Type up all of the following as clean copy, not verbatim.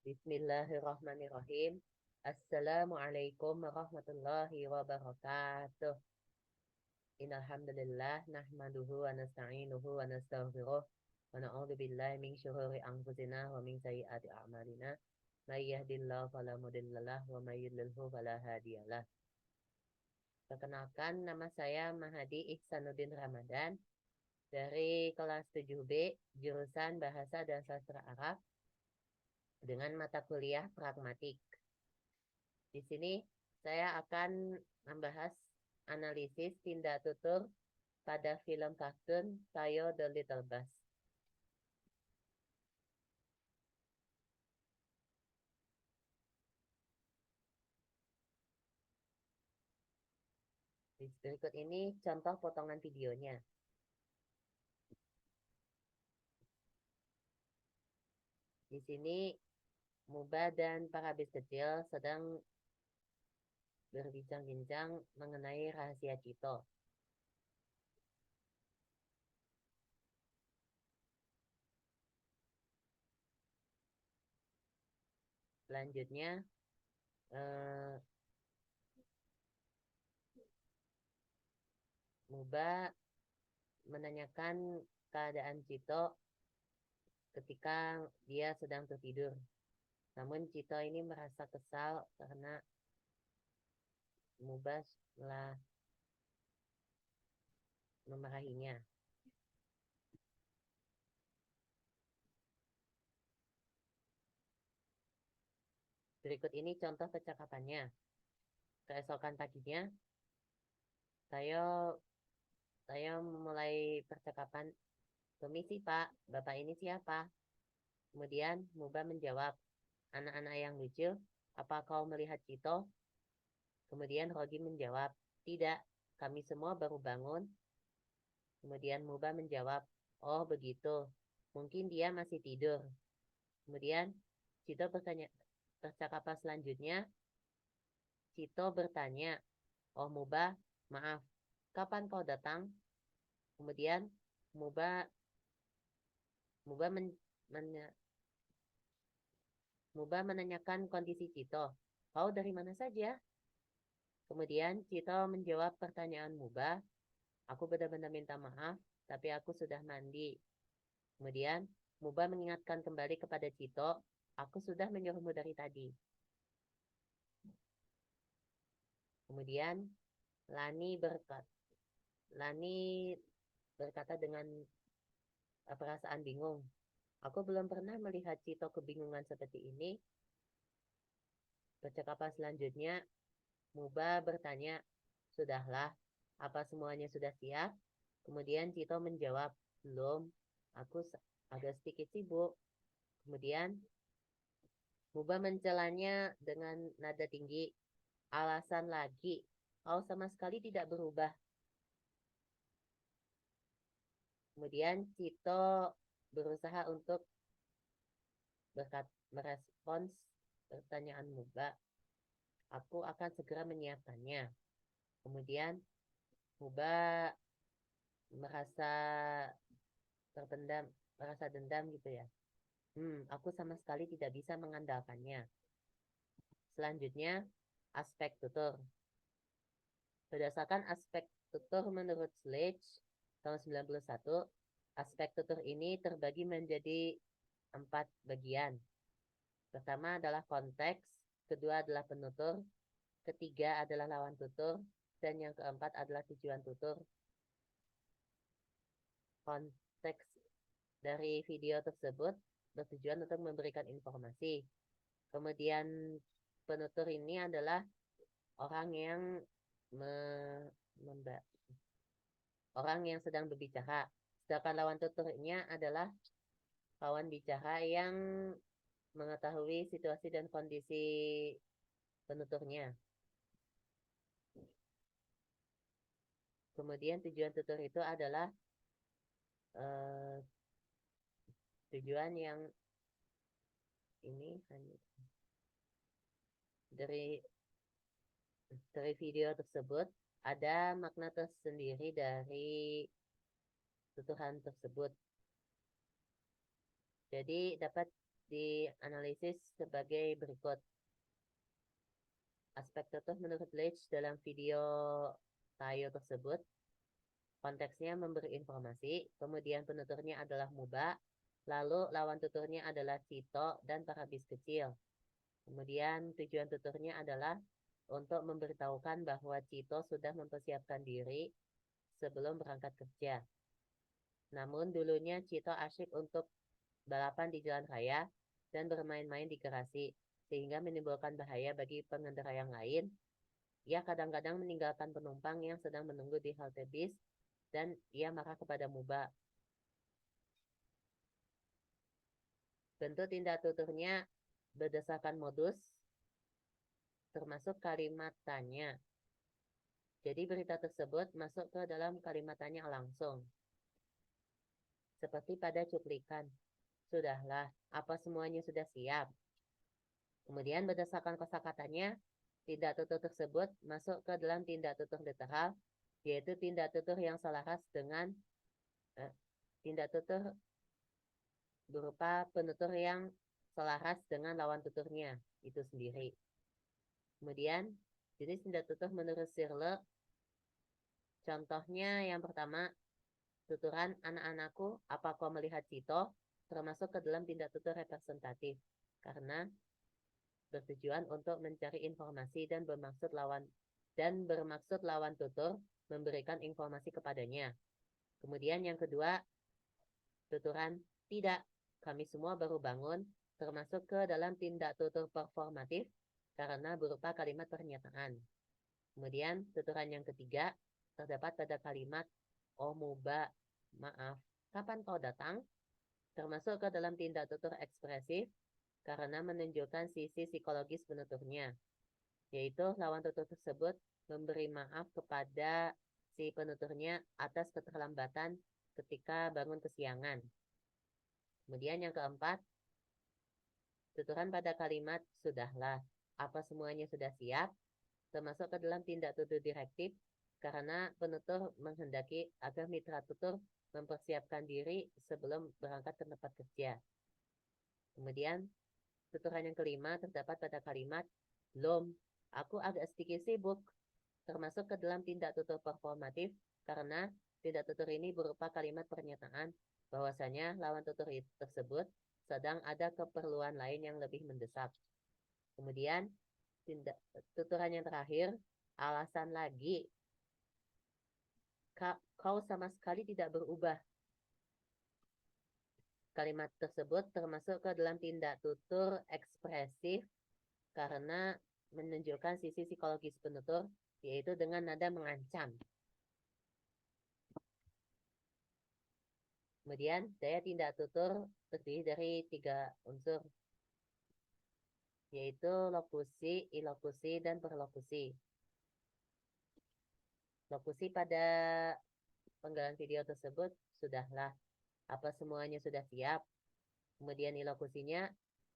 Bismillahirrahmanirrahim. Assalamualaikum warahmatullahi wabarakatuh. Innalhamdulillah nahmaduhu wa nasta'inuhu wa nastaghfiruh wa na'udzu billahi min syururi anfusina wa min sayyiati a'malina. May yahdihillahu fala mudhillalah wa may yudlilhu fala hadiyalah. Perkenalkan, nama saya Mahadi Ihsanuddin Ramadan dari kelas 7B jurusan Bahasa dan Sastra Arab dengan mata kuliah pragmatik. Di sini saya akan membahas analisis tindak tutur pada film kartun Tayo the Little Bus. Berikut ini contoh potongan videonya. Di sini Muba dan para bis kecil sedang berbincang-bincang mengenai rahasia Cito. Selanjutnya, Muba menanyakan keadaan Cito ketika dia sedang tertidur. Namun Cito ini merasa kesal karena Muba telah memarahinya. Berikut ini contoh kecakapannya. Keesokan paginya, saya memulai percakapan, "Permisi Pak, Bapak ini siapa?" Kemudian Muba menjawab, "Anak-anak yang lucu, apa kau melihat Cito?" Kemudian Rogi menjawab, "Tidak, kami semua baru bangun." Kemudian Muba menjawab, "Oh begitu, mungkin dia masih tidur." Kemudian Cito bertanya, percakapan selanjutnya, Cito bertanya, "Oh Muba, maaf, kapan kau datang?" Kemudian Muba Muba men, men- Muba menanyakan kondisi Cito. "Kau dari mana saja?" Kemudian Cito menjawab pertanyaan Muba, "Aku benar-benar minta maaf, tapi aku sudah mandi." Kemudian Muba mengingatkan kembali kepada Cito, "Aku sudah menyuruhmu dari tadi." Kemudian Lani berkata dengan perasaan bingung, "Aku belum pernah melihat Cito kebingungan seperti ini." Percakapan selanjutnya, Muba bertanya, "Sudahlah, apa semuanya sudah siap?" Kemudian Cito menjawab, "Belum, aku agak sedikit sibuk." Kemudian Muba mencelanya dengan nada tinggi, "Alasan lagi, kau sama sekali tidak berubah." Kemudian Cito berusaha untuk merespons pertanyaan Muba, "Aku akan segera menyiapkannya." Kemudian Muba merasa terpendam, merasa dendam gitu ya. Aku sama sekali tidak bisa mengandalkannya. Selanjutnya, aspek tutur. Berdasarkan aspek tutur menurut Sledge tahun 91, aspek tutur ini terbagi menjadi 4 bagian. Pertama adalah konteks, kedua adalah penutur, ketiga adalah lawan tutur, dan yang keempat adalah tujuan tutur. Konteks dari video tersebut bertujuan untuk memberikan informasi. Kemudian penutur ini adalah orang yang orang yang sedang berbicara. Sedangkan lawan tuturnya adalah kawan bicara yang mengetahui situasi dan kondisi penuturnya. Kemudian tujuan tutur itu adalah eh, tujuan yang ini dari video tersebut ada makna tersendiri dari tuturan tersebut. Jadi dapat dianalisis sebagai berikut. Aspek tutur menurut Leach dalam video Tayo tersebut, konteksnya memberi informasi, kemudian penuturnya adalah Muba, lalu lawan tuturnya adalah Cito dan para bis kecil. Kemudian tujuan tuturnya adalah untuk memberitahukan bahwa Cito sudah mempersiapkan diri sebelum berangkat kerja. Namun dulunya Cito asyik untuk balapan di jalan raya dan bermain-main di garasi, sehingga menimbulkan bahaya bagi pengendara yang lain. Ia kadang-kadang meninggalkan penumpang yang sedang menunggu di halte bis dan ia marah kepada Muba. Bentuk tindak tuturnya berdasarkan modus, termasuk kalimat tanya. Jadi berita tersebut masuk ke dalam kalimat tanya langsung. Seperti pada cuplikan, sudahlah, apa semuanya sudah siap? Kemudian berdasarkan kosakatanya, tindak tutur tersebut masuk ke dalam tindak tutur literal, yaitu tindak tutur yang selaras dengan tindak tutur berupa penutur yang selaras dengan lawan tuturnya itu sendiri. Kemudian jenis tindak tutur menurut Searle, contohnya yang pertama, tuturan anak-anakku, apa kau melihat Cito, termasuk ke dalam tindak tutur representatif, karena bertujuan untuk mencari informasi dan bermaksud lawan tutur memberikan informasi kepadanya. Kemudian yang kedua, tuturan tidak, kami semua baru bangun, termasuk ke dalam tindak tutur performatif karena berupa kalimat pernyataan. Kemudian tuturan yang ketiga terdapat pada kalimat oh Muba, maaf, kapan kau datang? Termasuk ke dalam tindak tutur ekspresif karena menunjukkan sisi psikologis penuturnya, yaitu lawan tutur tersebut memberi maaf kepada si penuturnya atas keterlambatan ketika bangun kesiangan. Kemudian yang keempat, tuturan pada kalimat sudahlah, apa semuanya sudah siap, termasuk ke dalam tindak tutur direktif karena penutur menghendaki agar mitra tutur mempersiapkan diri sebelum berangkat ke tempat kerja. Kemudian tuturan yang kelima terdapat pada kalimat belum, aku agak sedikit sibuk, termasuk ke dalam tindak tutur performatif karena tindak tutur ini berupa kalimat pernyataan bahwasanya lawan tutur tersebut sedang ada keperluan lain yang lebih mendesak. Kemudian tuturan yang terakhir, alasan lagi, kau sama sekali tidak berubah. Kalimat tersebut termasuk ke dalam tindak tutur ekspresif karena menunjukkan sisi psikologis penutur, yaitu dengan nada mengancam. Kemudian daya tindak tutur terdiri dari 3 unsur, yaitu lokusi, ilokusi, dan perlokusi. Lokusi pada penggalan video tersebut sudahlah, apa semuanya sudah siap. Kemudian ilokusinya,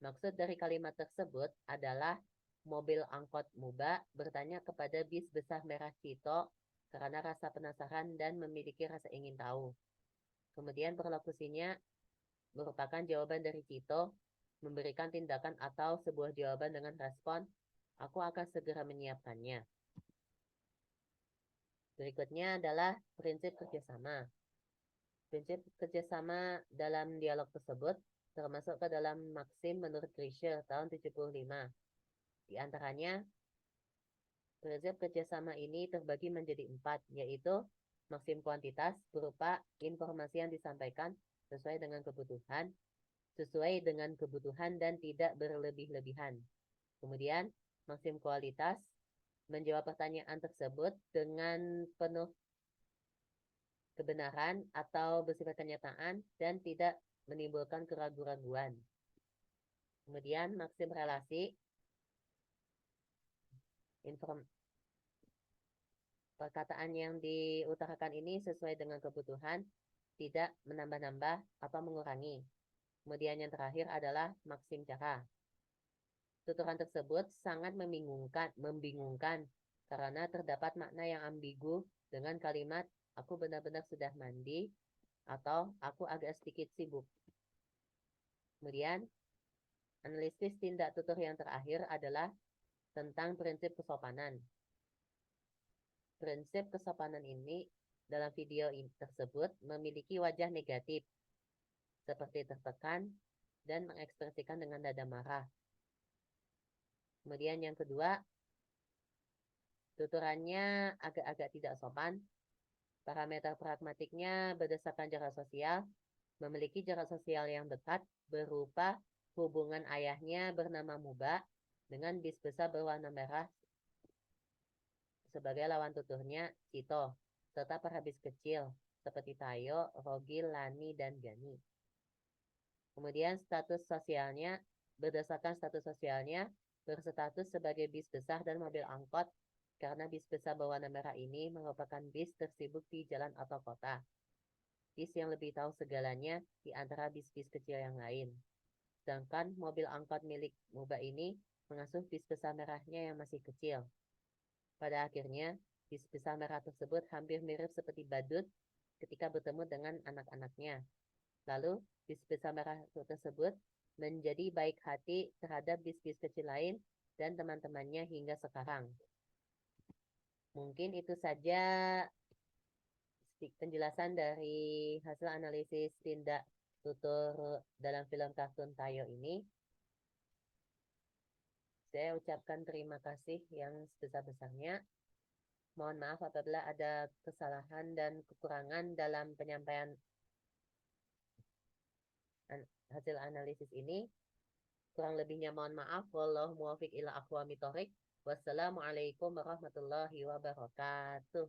maksud dari kalimat tersebut adalah mobil angkot Muba bertanya kepada bis besar merah Cito karena rasa penasaran dan memiliki rasa ingin tahu. Kemudian perlokusinya merupakan jawaban dari Cito memberikan tindakan atau sebuah jawaban dengan respon, aku akan segera menyiapkannya. Berikutnya adalah prinsip kerjasama. Prinsip kerjasama dalam dialog tersebut termasuk ke dalam maksim menurut Grischer tahun 75. Di antaranya, prinsip kerjasama ini terbagi menjadi 4, yaitu maksim kuantitas berupa informasi yang disampaikan sesuai dengan kebutuhan dan tidak berlebih-lebihan. Kemudian, maksim kualitas menjawab pertanyaan tersebut dengan penuh kebenaran atau bersifat kenyataan dan tidak menimbulkan keraguan-raguan. Kemudian, maksim relasi perkataan yang diutarakan ini sesuai dengan kebutuhan, tidak menambah-nambah atau mengurangi. Kemudian yang terakhir adalah maksim cara. Tuturan tersebut sangat membingungkan karena terdapat makna yang ambigu dengan kalimat aku benar-benar sudah mandi atau aku agak sedikit sibuk. Kemudian Analisis tindak tutur yang terakhir adalah tentang prinsip kesopanan. Prinsip kesopanan ini dalam video tersebut memiliki wajah negatif, seperti tertekan dan mengekspresikan dengan nada marah. Kemudian yang kedua, tuturannya agak-agak tidak sopan. Parameter pragmatiknya berdasarkan jarak sosial, memiliki jarak sosial yang dekat berupa hubungan ayahnya bernama Muba dengan bis besar berwarna merah sebagai lawan tuturnya Cito, serta perhabis kecil seperti Tayo, Rogil, Lani, dan Gani. Kemudian berdasarkan status sosialnya, berstatus sebagai bis besar dan mobil angkot karena bis besar berwarna merah ini merupakan bis tersibuk di jalan atau kota. Bis yang lebih tahu segalanya di antara bis-bis kecil yang lain. Sedangkan mobil angkot milik Muba ini mengasuh bis besar merahnya yang masih kecil. Pada akhirnya, bis besar merah tersebut hampir mirip seperti badut ketika bertemu dengan anak-anaknya. Lalu, bis besar merah tersebut menjadi baik hati terhadap bis-bis kecil lain dan teman-temannya hingga sekarang. Mungkin itu saja penjelasan dari hasil analisis tindak tutur dalam film kartun Tayo ini. Saya ucapkan terima kasih yang sebesar-besarnya. Mohon maaf apabila ada kesalahan dan kekurangan dalam penyampaian hasil analisis ini. Kurang lebihnya mohon maaf. Wallahu muwaffiq ila aqwamit thoriq. Wassalamualaikum warahmatullahi wabarakatuh.